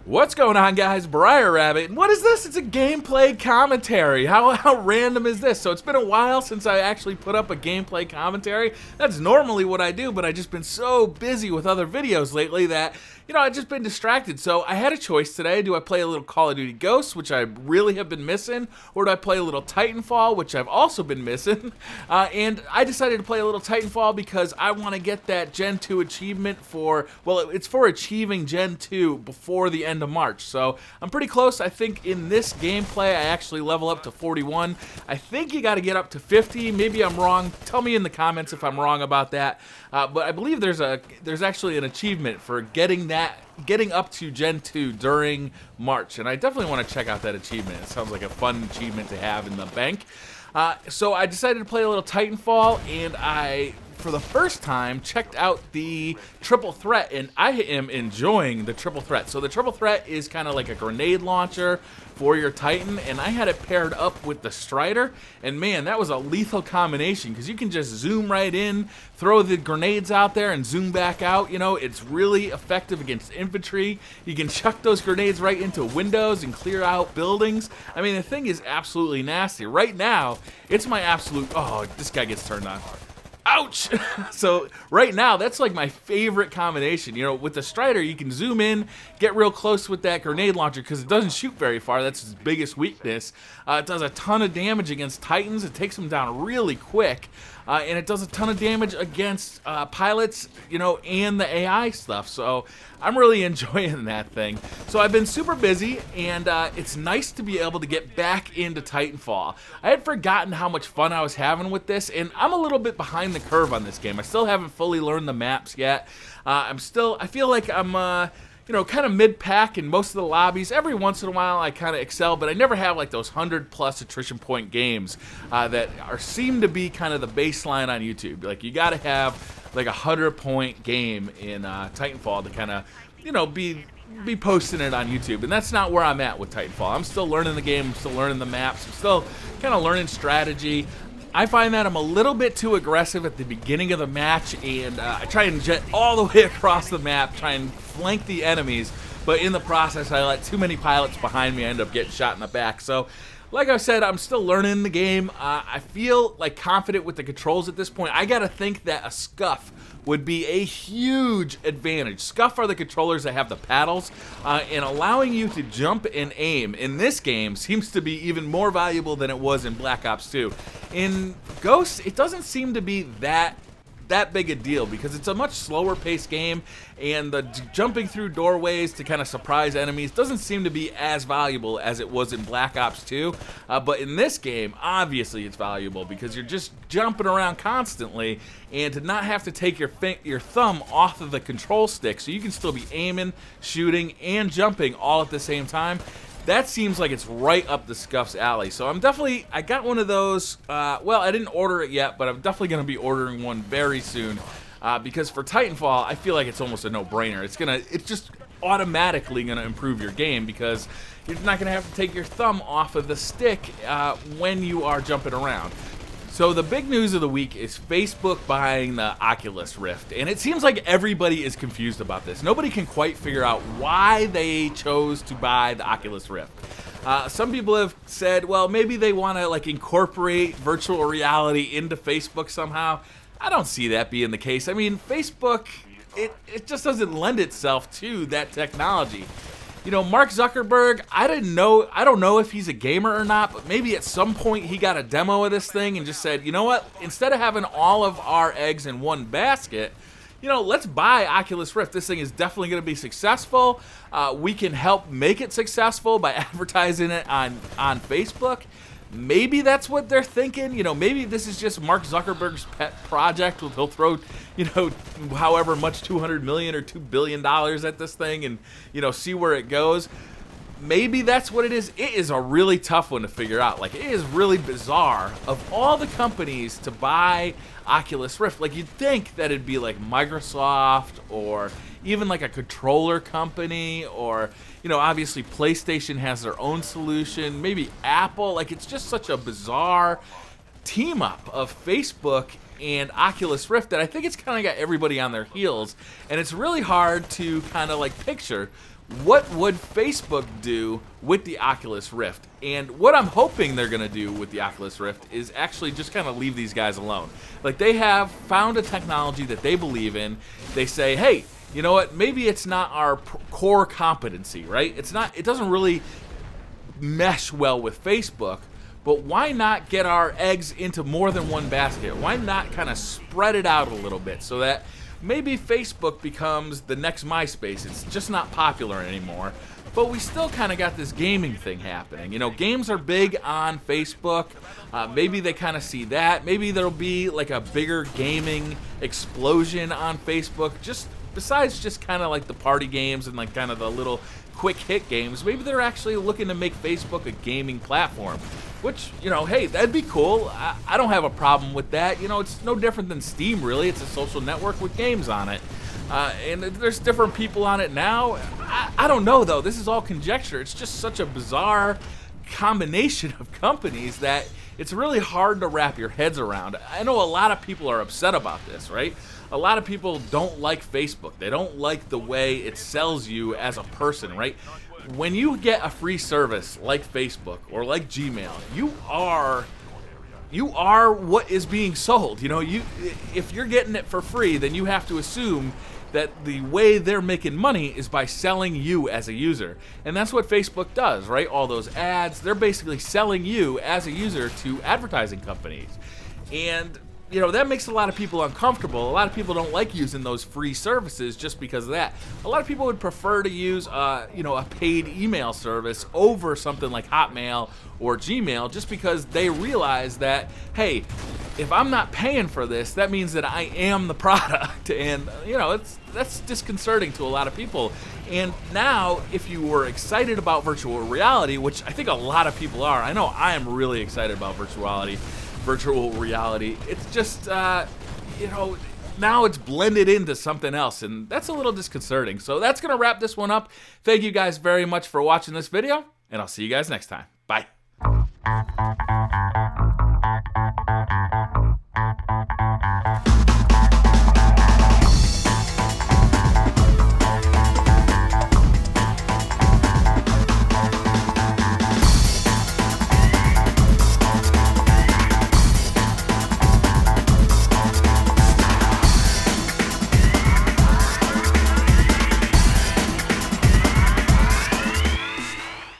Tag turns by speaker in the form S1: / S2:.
S1: What's going on, guys? BriarRabbit. And what is this? It's a gameplay commentary. How random is this? So it's been a while since I actually put up a gameplay commentary. That's normally what I do, but I've just been so busy with other videos lately that, I've just been distracted. So I had a choice today. Do I play a little Call of Duty Ghosts, which I really have been missing, or do I play a little Titanfall, which I've also been missing? And I decided to play a little Titanfall because I want to get that Gen 2 achievement it's for achieving Gen 2 before the end of March. So I'm pretty close. I think in this gameplay I actually level up to 41. I think you got to get up to 50. Maybe I'm wrong. Tell me in the comments if I'm wrong about that. But I believe there's actually an achievement for getting up to Gen 2 during March, and I definitely want to check out that achievement. It sounds like a fun achievement to have in the bank. So I decided to play a little Titanfall, and I, for the first time, checked out the triple threat, and I am enjoying the triple threat. So the triple threat is kind of like a grenade launcher for your Titan, and I had it paired up with the Stryder, and man, that was a lethal combination because you can just zoom right in, throw the grenades out there, and zoom back out. It's really effective against infantry. You can chuck those grenades right into windows and clear out buildings. I mean, the thing is absolutely nasty. Right now, it's my absolute... Oh, this guy gets turned on. Ouch! So right now, that's like my favorite combination. With the Stryder, you can zoom in, get real close with that grenade launcher because it doesn't shoot very far. That's its biggest weakness. It does a ton of damage against Titans. It takes them down really quick. And it does a ton of damage against pilots, and the AI stuff. So I'm really enjoying that thing. So I've been super busy, and it's nice to be able to get back into Titanfall. I had forgotten how much fun I was having with this, and I'm a little bit behind the curve on this game. I still haven't fully learned the maps yet. I feel like I'm... kind of mid-pack in most of the lobbies. Every once in a while I kind of excel, but I never have like those 100+ attrition point games that seem to be kind of the baseline on YouTube. Like you got to have like a 100-point game in Titanfall to kind of, be posting it on YouTube, and that's not where I'm at with Titanfall. I'm still learning the game, I'm still learning the maps, I'm still kind of learning strategy. I find that I'm a little bit too aggressive at the beginning of the match, and I try and jet all the way across the map, try and flank the enemies, but in the process I let too many pilots behind me, I end up getting shot in the back. So like I said, I'm still learning the game. I feel like confident with the controls at this point. I gotta think that a scuff would be a huge advantage. Scuff are the controllers that have the paddles, and allowing you to jump and aim in this game seems to be even more valuable than it was in Black Ops 2. In Ghosts, it doesn't seem to be that big a deal because it's a much slower paced game, and the jumping through doorways to kind of surprise enemies doesn't seem to be as valuable as it was in Black Ops 2. But in this game, obviously it's valuable because you're just jumping around constantly, and to not have to take your thumb off of the control stick so you can still be aiming, shooting, and jumping all at the same time. That seems like it's right up the Scuff's alley. So I got one of those. I didn't order it yet, but I'm definitely going to be ordering one very soon. Because for Titanfall, I feel like it's almost a no-brainer. It's just automatically going to improve your game because you're not going to have to take your thumb off of the stick when you are jumping around. So the big news of the week is Facebook buying the Oculus Rift, and it seems like everybody is confused about this. Nobody can quite figure out why they chose to buy the Oculus Rift. Some people have said, well, maybe they want to incorporate virtual reality into Facebook somehow. I don't see that being the case. I mean, Facebook, it just doesn't lend itself to that technology. Mark Zuckerberg, I don't know if he's a gamer or not, but maybe at some point he got a demo of this thing and just said, you know what, instead of having all of our eggs in one basket, let's buy Oculus Rift. This thing is definitely going to be successful. We can help make it successful by advertising it on Facebook. Maybe that's what they're thinking. Maybe this is just Mark Zuckerberg's pet project. He'll throw, however much, $200 million or $2 billion at this thing and, see where it goes. Maybe that's what it is. It is a really tough one to figure out. It is really bizarre. Of all the companies to buy Oculus Rift, you'd think that it'd be like Microsoft or even like a controller company, or obviously PlayStation has their own solution, maybe Apple. It's just such a bizarre team up of Facebook and Oculus Rift that I think it's kind of got everybody on their heels, and it's really hard to kind of picture what would Facebook do with the Oculus Rift? And what I'm hoping they're going to do with the Oculus Rift is actually just kind of leave these guys alone. Like, they have found a technology that they believe in. They say, hey, you know what? Maybe it's not our core competency, right? It doesn't really mesh well with Facebook, but why not get our eggs into more than one basket? Why not kind of spread it out a little bit so that maybe Facebook becomes the next MySpace? It's just not popular anymore, but we still kind of got this gaming thing happening. You know, games are big on Facebook. Maybe they kind of see that. Maybe there'll be like a bigger gaming explosion on Facebook, just besides just kind of like the party games and like kind of the little quick hit games. Maybe they're actually looking to make Facebook a gaming platform, which, you know, hey, that'd be cool. I don't have a problem with that. You know, it's no different than Steam, really. It's a social network with games on it. And there's different people on it now. I don't know, though. This is all conjecture. It's just such a bizarre combination of companies that it's really hard to wrap your heads around. I know a lot of people are upset about this, right? A lot of people don't like Facebook. They don't like the way it sells you as a person, right? When you get a free service like Facebook or like Gmail, you are what is being sold. You know, if you're getting it for free, then you have to assume that the way they're making money is by selling you as a user. And that's what Facebook does, right? All those ads, they're basically selling you as a user to advertising companies. And you know, that makes a lot of people uncomfortable. A lot of people don't like using those free services just because of that. A lot of people would prefer to use, you know, a paid email service over something like Hotmail or Gmail, just because they realize that, hey, if I'm not paying for this, that means that I am the product. And, you know, that's disconcerting to a lot of people. And now, if you were excited about virtual reality, which I think a lot of people are, I know I am really excited about virtual reality. It's just, you know, now it's blended into something else, and that's a little disconcerting. So that's going to wrap this one up. Thank you guys very much for watching this video, and I'll see you guys next time. Bye.